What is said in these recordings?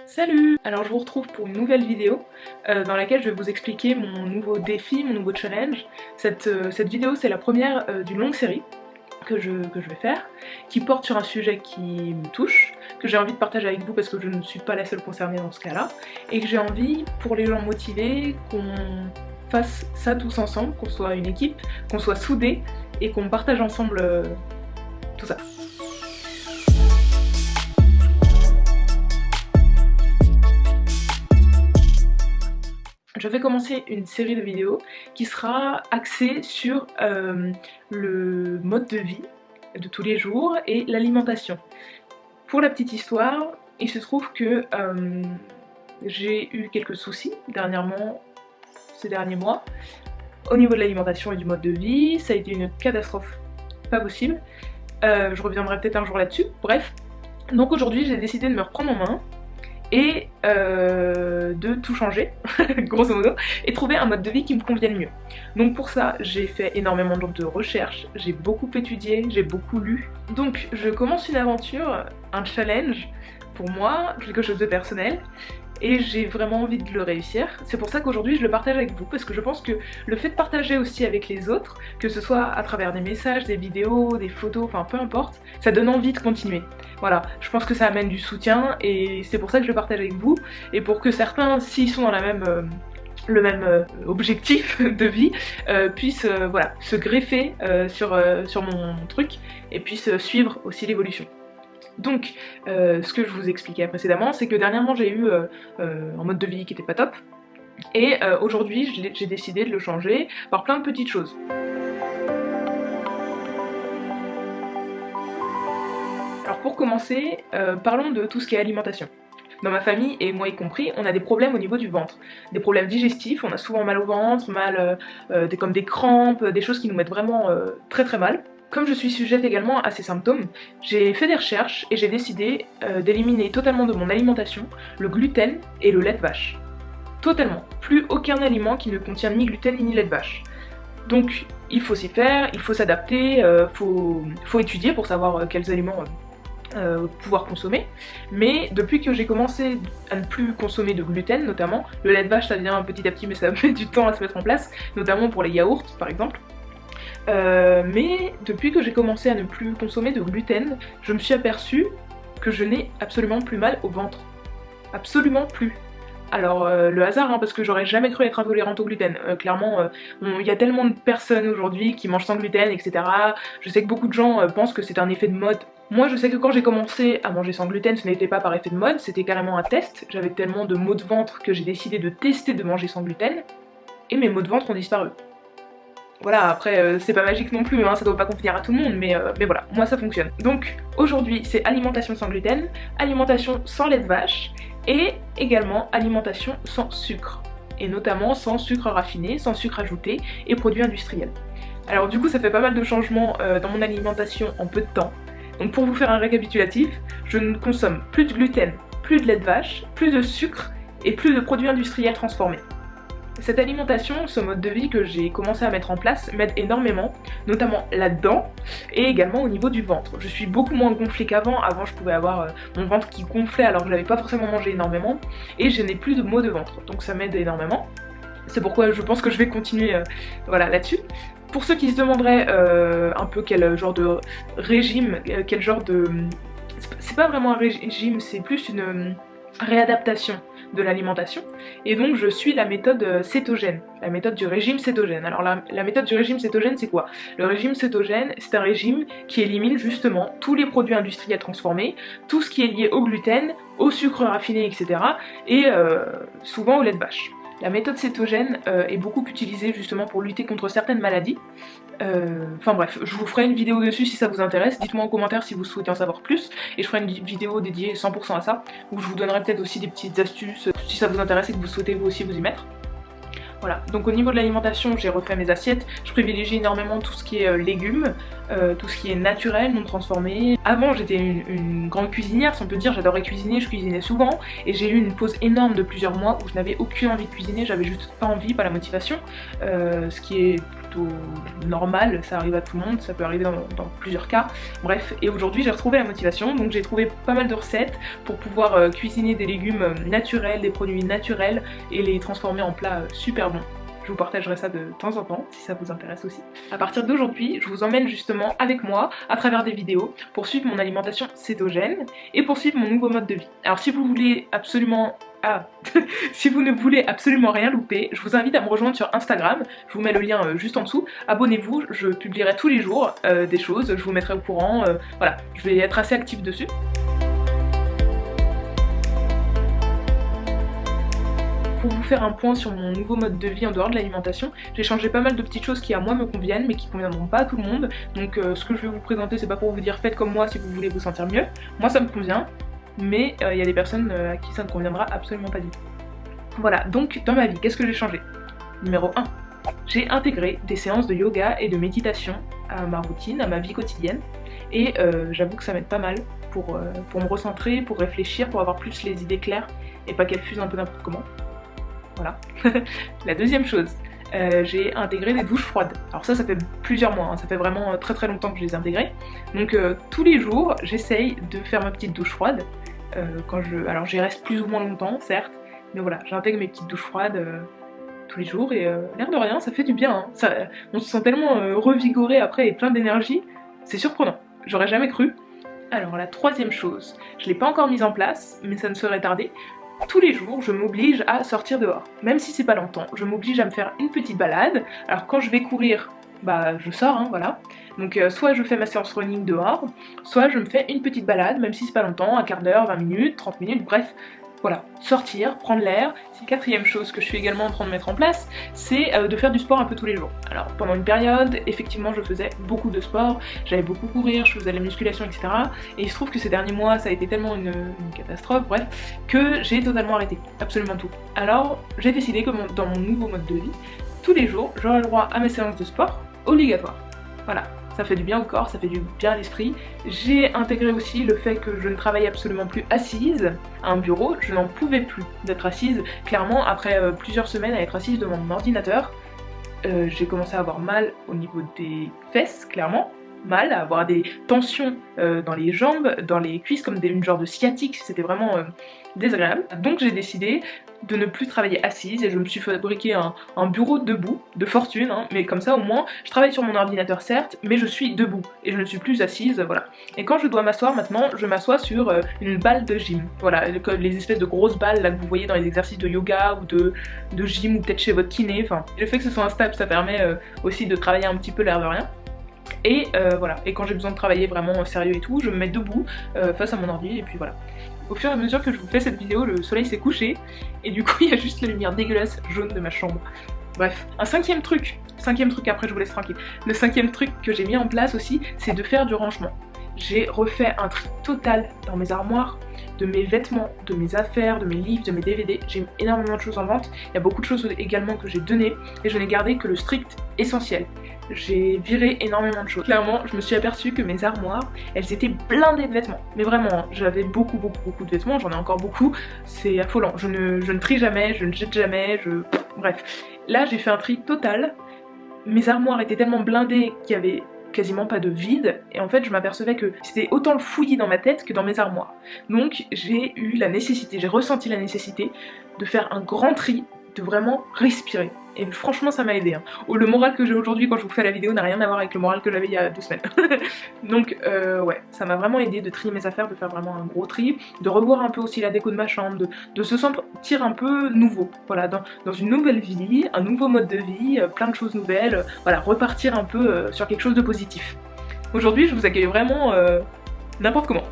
Salut! Alors je vous retrouve pour une nouvelle vidéo dans laquelle je vais vous expliquer mon nouveau défi, mon nouveau challenge. Cette vidéo c'est la première d'une longue série que je vais faire, qui porte sur un sujet qui me touche, que j'ai envie de partager avec vous parce que je ne suis pas la seule concernée dans ce cas-là, et que j'ai envie, pour les gens motivés, qu'on fasse ça tous ensemble, qu'on soit une équipe, qu'on soit soudés, et qu'on partage ensemble tout ça. Je vais commencer une série de vidéos qui sera axée sur le mode de vie de tous les jours et l'alimentation. Pour la petite histoire, il se trouve que j'ai eu quelques soucis dernièrement, ces derniers mois, au niveau de l'alimentation et du mode de vie. Ça a été une catastrophe pas possible. Je reviendrai peut-être un jour là-dessus. Bref, donc aujourd'hui j'ai décidé de me reprendre en main et de tout changer, grosso modo, et trouver un mode de vie qui me convienne mieux. Donc pour ça, j'ai fait énormément de recherches, j'ai beaucoup étudié, j'ai beaucoup lu. Donc je commence une aventure, un challenge, pour moi, quelque chose de personnel, et j'ai vraiment envie de le réussir. C'est pour ça qu'aujourd'hui je le partage avec vous, parce que je pense que le fait de partager aussi avec les autres, que ce soit à travers des messages, des vidéos, des photos, enfin peu importe, ça donne envie de continuer. Voilà, je pense que ça amène du soutien, et c'est pour ça que je le partage avec vous, et pour que certains, s'ils sont dans le même objectif de vie, puissent voilà, se greffer sur mon truc, et puissent suivre aussi l'évolution. Donc, ce que je vous expliquais précédemment, c'est que dernièrement j'ai eu un mode de vie qui était pas top, et aujourd'hui j'ai décidé de le changer par plein de petites choses. Alors pour commencer, parlons de tout ce qui est alimentation. Dans ma famille, et moi y compris, on a des problèmes au niveau du ventre. Des problèmes digestifs, on a souvent mal au ventre, comme des crampes, des choses qui nous mettent vraiment très très mal. Comme je suis sujette également à ces symptômes, j'ai fait des recherches et j'ai décidé d'éliminer totalement de mon alimentation le gluten et le lait de vache. Totalement. Plus aucun aliment qui ne contient ni gluten ni lait de vache. Donc il faut s'y faire, il faut s'adapter, faut étudier pour savoir quels aliments pouvoir consommer. Mais depuis que j'ai commencé à ne plus consommer de gluten notamment, le lait de vache ça vient petit à petit mais ça met du temps à se mettre en place, notamment pour les yaourts par exemple. Mais depuis que j'ai commencé à ne plus consommer de gluten, je me suis aperçue que je n'ai absolument plus mal au ventre. Absolument plus. Alors le hasard, hein, parce que j'aurais jamais cru être intolérante au gluten. Clairement, il y a tellement de personnes aujourd'hui qui mangent sans gluten, etc. Je sais que beaucoup de gens pensent que c'est un effet de mode. Moi je sais que quand j'ai commencé à manger sans gluten, ce n'était pas par effet de mode, c'était carrément un test. J'avais tellement de maux de ventre que j'ai décidé de tester de manger sans gluten, et mes maux de ventre ont disparu. Voilà, après c'est pas magique non plus, hein, ça doit pas convenir à tout le monde, mais voilà, moi ça fonctionne. Donc aujourd'hui c'est alimentation sans gluten, alimentation sans lait de vache, et également alimentation sans sucre. Et notamment sans sucre raffiné, sans sucre ajouté et produits industriels. Alors du coup ça fait pas mal de changements dans mon alimentation en peu de temps. Donc pour vous faire un récapitulatif, je ne consomme plus de gluten, plus de lait de vache, plus de sucre et plus de produits industriels transformés. Cette alimentation, ce mode de vie que j'ai commencé à mettre en place m'aide énormément, notamment là-dedans, et également au niveau du ventre. Je suis beaucoup moins gonflée qu'avant, avant je pouvais avoir mon ventre qui gonflait alors que je n'avais pas forcément mangé énormément, et je n'ai plus de maux de ventre, donc ça m'aide énormément. C'est pourquoi je pense que je vais continuer voilà, là-dessus. Pour ceux qui se demanderaient un peu quel genre de régime, quel genre de... C'est pas vraiment un régime, c'est plus une réadaptation de l'alimentation, et donc je suis la méthode cétogène, la méthode du régime cétogène. Alors la méthode du régime cétogène c'est quoi? Le régime cétogène c'est un régime qui élimine justement tous les produits industriels transformés, tout ce qui est lié au gluten, au sucre raffiné, etc. et souvent au lait de vache. La méthode cétogène est beaucoup utilisée justement pour lutter contre certaines maladies. Enfin bref, je vous ferai une vidéo dessus si ça vous intéresse, dites-moi en commentaire si vous souhaitez en savoir plus, et je ferai une vidéo dédiée 100% à ça, où je vous donnerai peut-être aussi des petites astuces si ça vous intéresse et que vous souhaitez vous aussi vous y mettre. Voilà, donc au niveau de l'alimentation, j'ai refait mes assiettes. Je privilégie énormément tout ce qui est légumes, tout ce qui est naturel, non transformé. Avant, j'étais une grande cuisinière, si on peut dire, j'adorais cuisiner, je cuisinais souvent. Et j'ai eu une pause énorme de plusieurs mois où je n'avais aucune envie de cuisiner, j'avais juste pas envie, pas la motivation. Ce qui est plutôt normal, ça arrive à tout le monde, ça peut arriver dans plusieurs cas. Bref, et aujourd'hui j'ai retrouvé la motivation, donc j'ai trouvé pas mal de recettes pour pouvoir cuisiner des légumes naturels, des produits naturels et les transformer en plats super bons. Je vous partagerai ça de temps en temps si ça vous intéresse aussi. À partir d'aujourd'hui, je vous emmène justement avec moi à travers des vidéos pour suivre mon alimentation cétogène et pour suivre mon nouveau mode de vie. Alors si vous voulez absolument... si vous ne voulez absolument rien louper, je vous invite à me rejoindre sur Instagram, je vous mets le lien juste en dessous. Abonnez-vous, je publierai tous les jours des choses, je vous mettrai au courant, voilà, je vais être assez active dessus. Pour vous faire un point sur mon nouveau mode de vie en dehors de l'alimentation, j'ai changé pas mal de petites choses qui à moi me conviennent mais qui conviendront pas à tout le monde. Donc ce que je vais vous présenter, c'est pas pour vous dire faites comme moi si vous voulez vous sentir mieux. Moi ça me convient, mais il y a des personnes à qui ça ne conviendra absolument pas du tout. Voilà, donc dans ma vie, qu'est-ce que j'ai changé? Numéro 1. J'ai intégré des séances de yoga et de méditation à ma routine, à ma vie quotidienne. Et j'avoue que ça m'aide pas mal pour me recentrer, pour réfléchir, pour avoir plus les idées claires et pas qu'elles fusent un peu n'importe comment. Voilà. La deuxième chose, j'ai intégré des douches froides. Alors ça fait plusieurs mois, hein, ça fait vraiment très très longtemps que je les ai intégrées. Donc tous les jours, j'essaye de faire ma petite douche froide. Alors j'y reste plus ou moins longtemps, certes, mais voilà, j'intègre mes petites douches froides tous les jours et l'air de rien, ça fait du bien. Hein. On se sent tellement revigoré après et plein d'énergie, c'est surprenant, j'aurais jamais cru. Alors la troisième chose, je l'ai pas encore mise en place, mais ça ne serait tardé. Tous les jours, je m'oblige à sortir dehors. Même si c'est pas longtemps, je m'oblige à me faire une petite balade. Alors quand je vais courir, bah je sors, hein, voilà. Donc soit je fais ma séance running dehors, soit je me fais une petite balade, même si c'est pas longtemps, un quart d'heure, 20 minutes, 30 minutes, bref. Voilà, sortir, prendre l'air. Quatrième chose que je suis également en train de mettre en place, c'est de faire du sport un peu tous les jours. Alors pendant une période, effectivement je faisais beaucoup de sport, j'allais beaucoup courir, je faisais de la musculation, etc. Et il se trouve que ces derniers mois ça a été tellement une catastrophe, bref, que j'ai totalement arrêté, absolument tout. Alors j'ai décidé que dans mon nouveau mode de vie, tous les jours j'aurai le droit à mes séances de sport obligatoires. Voilà. Ça fait du bien au corps, ça fait du bien à l'esprit. J'ai intégré aussi le fait que je ne travaille absolument plus assise à un bureau. Je n'en pouvais plus d'être assise. Clairement, après plusieurs semaines à être assise devant mon ordinateur, j'ai commencé à avoir mal au niveau des fesses, clairement. Mal, à avoir des tensions dans les jambes, dans les cuisses, comme une genre de sciatique, c'était vraiment désagréable. Donc j'ai décidé de ne plus travailler assise et je me suis fabriqué un bureau debout, de fortune, hein, mais comme ça au moins, je travaille sur mon ordinateur certes, mais je suis debout et je ne suis plus assise, voilà. Et quand je dois m'asseoir maintenant, je m'assois sur une balle de gym, voilà, les espèces de grosses balles là que vous voyez dans les exercices de yoga ou de gym ou peut-être chez votre kiné, enfin, le fait que ce soit instable, ça permet aussi de travailler un petit peu l'air de rien. Et voilà, et quand j'ai besoin de travailler vraiment sérieux et tout, je me mets debout face à mon ordi et puis voilà. Au fur et à mesure que je vous fais cette vidéo, le soleil s'est couché et du coup il y a juste la lumière dégueulasse jaune de ma chambre. Bref, un cinquième truc après je vous laisse tranquille. Le cinquième truc que j'ai mis en place aussi, c'est de faire du rangement. J'ai refait un tri total dans mes armoires, de mes vêtements, de mes affaires, de mes livres, de mes DVD. J'ai énormément de choses en vente. Il y a beaucoup de choses également que j'ai données et je n'ai gardé que le strict essentiel. J'ai viré énormément de choses. Clairement, je me suis aperçue que mes armoires, elles étaient blindées de vêtements. Mais vraiment, j'avais beaucoup de vêtements, j'en ai encore beaucoup. C'est affolant. Je ne trie jamais, je ne jette jamais, bref. Là, j'ai fait un tri total. Mes armoires étaient tellement blindées qu'il y avait quasiment pas de vide et en fait je m'apercevais que c'était autant le fouillis dans ma tête que dans mes armoires. Donc j'ai ressenti la nécessité de faire un grand tri, de vraiment respirer. Et franchement ça m'a aidé. Hein. Le moral que j'ai aujourd'hui quand je vous fais la vidéo n'a rien à voir avec le moral que j'avais il y a 2 semaines. Donc ouais, ça m'a vraiment aidé de trier mes affaires, de faire vraiment un gros tri, de revoir un peu aussi la déco de ma chambre, de se sentir un peu nouveau. Voilà, dans une nouvelle vie, un nouveau mode de vie, plein de choses nouvelles, voilà, repartir un peu sur quelque chose de positif. Aujourd'hui je vous accueille vraiment n'importe comment.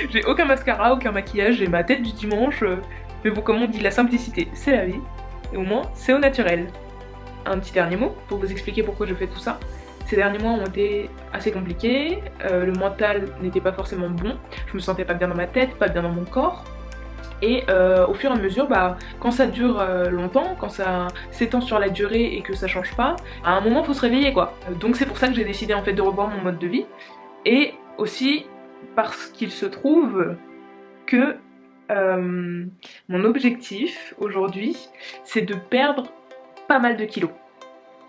J'ai aucun mascara, aucun maquillage, j'ai ma tête du dimanche, mais bon comme on dit la simplicité c'est la vie. Et au moins, c'est au naturel. Un petit dernier mot pour vous expliquer pourquoi je fais tout ça. Ces derniers mois ont été assez compliqués, le mental n'était pas forcément bon, je me sentais pas bien dans ma tête, pas bien dans mon corps. Et au fur et à mesure, quand ça dure longtemps, quand ça s'étend sur la durée et que ça change pas, à un moment faut se réveiller quoi. Donc c'est pour ça que j'ai décidé en fait de revoir mon mode de vie. Et aussi parce qu'il se trouve que mon objectif aujourd'hui, c'est de perdre pas mal de kilos.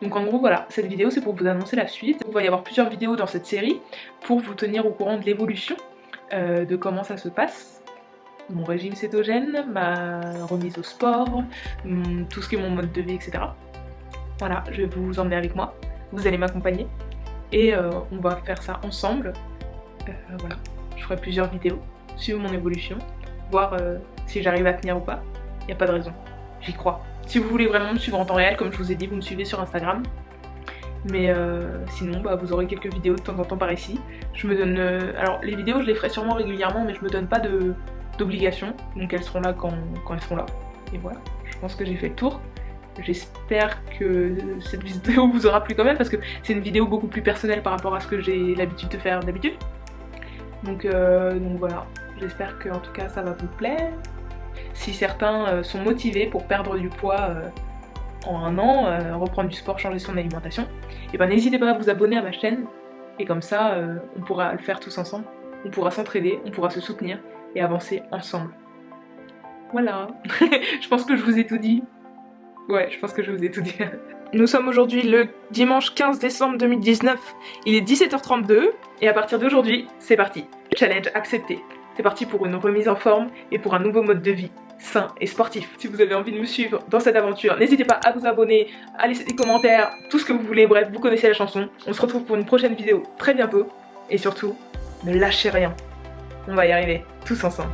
Donc en gros voilà, cette vidéo c'est pour vous annoncer la suite. Il va y avoir plusieurs vidéos dans cette série pour vous tenir au courant de l'évolution, de comment ça se passe. Mon régime cétogène, ma remise au sport, tout ce qui est mon mode de vie, etc. Voilà, je vais vous emmener avec moi, vous allez m'accompagner et on va faire ça ensemble. Voilà, je ferai plusieurs vidéos, suivre mon évolution, voir si j'arrive à tenir ou pas. Y a pas de raison, j'y crois. Si vous voulez vraiment me suivre en temps réel, comme je vous ai dit, vous me suivez sur Instagram. Mais sinon, vous aurez quelques vidéos de temps en temps par ici. Je me donne... alors les vidéos, je les ferai sûrement régulièrement, mais je me donne pas d'obligation, donc elles seront là quand elles seront là. Et voilà, je pense que j'ai fait le tour. J'espère que cette vidéo vous aura plu quand même, parce que c'est une vidéo beaucoup plus personnelle par rapport à ce que j'ai l'habitude de faire d'habitude. Donc voilà, j'espère que en tout cas ça va vous plaire. Si certains sont motivés pour perdre du poids en un an, reprendre du sport, changer son alimentation, et n'hésitez pas à vous abonner à ma chaîne, et comme ça on pourra le faire tous ensemble, on pourra s'entraider, on pourra se soutenir et avancer ensemble. Voilà, je pense que je vous ai tout dit. Ouais, je pense que je vous ai tout dit. Nous sommes aujourd'hui le dimanche 15 décembre 2019, il est 17h32, et à partir d'aujourd'hui, c'est parti. Challenge accepté. C'est parti pour une remise en forme et pour un nouveau mode de vie sain et sportif. Si vous avez envie de me suivre dans cette aventure, n'hésitez pas à vous abonner, à laisser des commentaires, tout ce que vous voulez, bref, vous connaissez la chanson. On se retrouve pour une prochaine vidéo très bientôt, et surtout, ne lâchez rien. On va y arriver, tous ensemble.